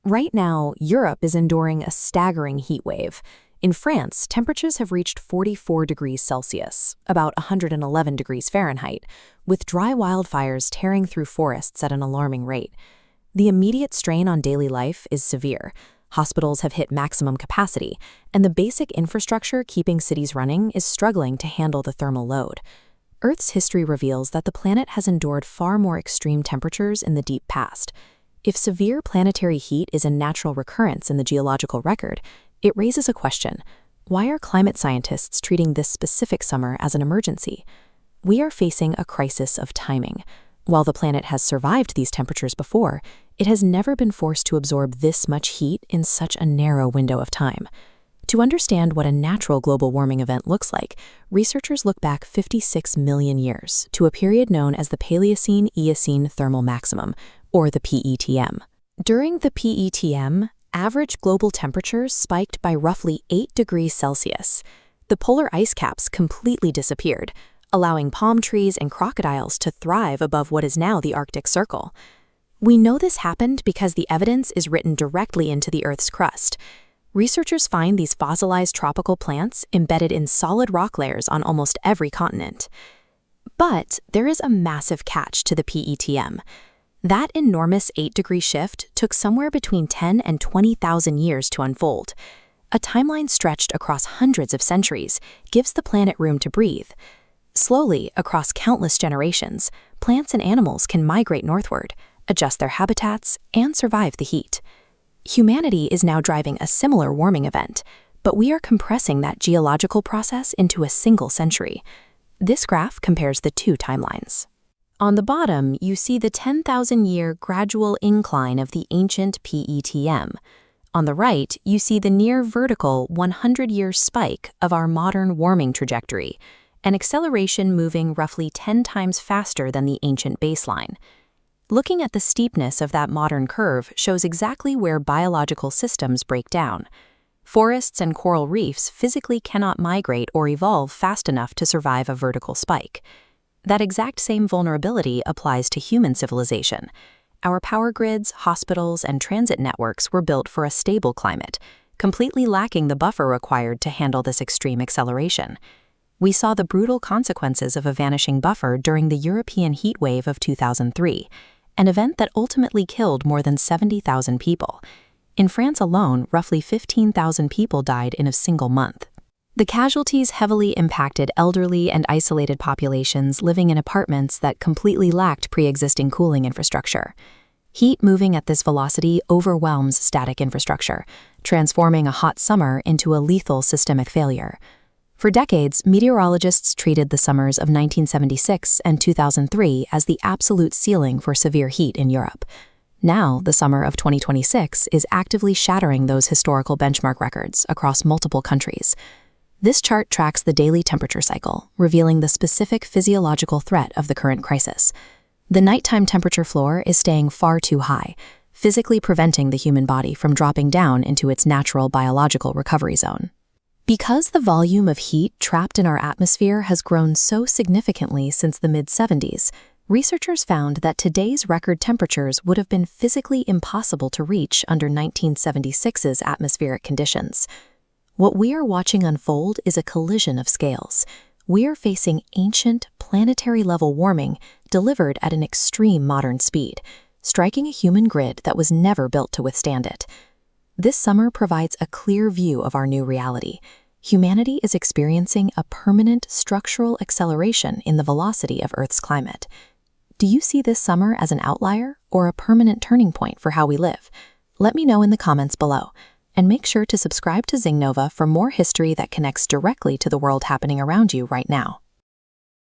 Right now, Europe is enduring a staggering heat wave. In France, temperatures have reached 44 degrees Celsius, about 111 degrees Fahrenheit, with dry wildfires tearing through forests at an alarming rate. The immediate strain on daily life is severe. Hospitals have hit maximum capacity, and the basic infrastructure keeping cities running is struggling to handle the thermal load. Earth's history reveals that the planet has endured far more extreme temperatures in the deep past. If severe planetary heat is a natural recurrence in the geological record, it raises a question. Why are climate scientists treating this specific summer as an emergency? We are facing a crisis of timing. While the planet has survived these temperatures before, it has never been forced to absorb this much heat in such a narrow window of time. To understand what a natural global warming event looks like, researchers look back 56 million years to a period known as the Paleocene-Eocene thermal maximum, or the PETM. During the PETM, average global temperatures spiked by roughly 8 degrees Celsius. The polar ice caps completely disappeared, allowing palm trees and crocodiles to thrive above what is now the Arctic Circle. We know this happened because the evidence is written directly into the Earth's crust. Researchers find these fossilized tropical plants embedded in solid rock layers on almost every continent. But there is a massive catch to the PETM. That enormous 8-degree shift took somewhere between 10 and 20,000 years to unfold. A timeline stretched across hundreds of centuries gives the planet room to breathe. Slowly, across countless generations, plants and animals can migrate northward, adjust their habitats, and survive the heat. Humanity is now driving a similar warming event, but we are compressing that geological process into a single century. This graph compares the two timelines. On the bottom, you see the 10,000-year gradual incline of the ancient PETM. On the right, you see the near-vertical 100-year spike of our modern warming trajectory, an acceleration moving roughly 10 times faster than the ancient baseline. Looking at the steepness of that modern curve shows exactly where biological systems break down. Forests and coral reefs physically cannot migrate or evolve fast enough to survive a vertical spike. That exact same vulnerability applies to human civilization. Our power grids, hospitals, and transit networks were built for a stable climate, completely lacking the buffer required to handle this extreme acceleration. We saw the brutal consequences of a vanishing buffer during the European heatwave of 2003, an event that ultimately killed more than 70,000 people. In France alone, roughly 15,000 people died in a single month. The casualties heavily impacted elderly and isolated populations living in apartments that completely lacked pre-existing cooling infrastructure. Heat moving at this velocity overwhelms static infrastructure, transforming a hot summer into a lethal systemic failure. For decades, meteorologists treated the summers of 1976 and 2003 as the absolute ceiling for severe heat in Europe. Now, the summer of 2026 is actively shattering those historical benchmark records across multiple countries. This chart tracks the daily temperature cycle, revealing the specific physiological threat of the current crisis. The nighttime temperature floor is staying far too high, physically preventing the human body from dropping down into its natural biological recovery zone. Because the volume of heat trapped in our atmosphere has grown so significantly since the mid-70s, researchers found that today's record temperatures would have been physically impossible to reach under 1976's atmospheric conditions. What we are watching unfold is a collision of scales. We are facing ancient, planetary-level warming delivered at an extreme modern speed, striking a human grid that was never built to withstand it. This summer provides a clear view of our new reality. Humanity is experiencing a permanent structural acceleration in the velocity of Earth's climate. Do you see this summer as an outlier or a permanent turning point for how we live? Let me know in the comments below. And make sure to subscribe to ZingNova for more history that connects directly to the world happening around you right now.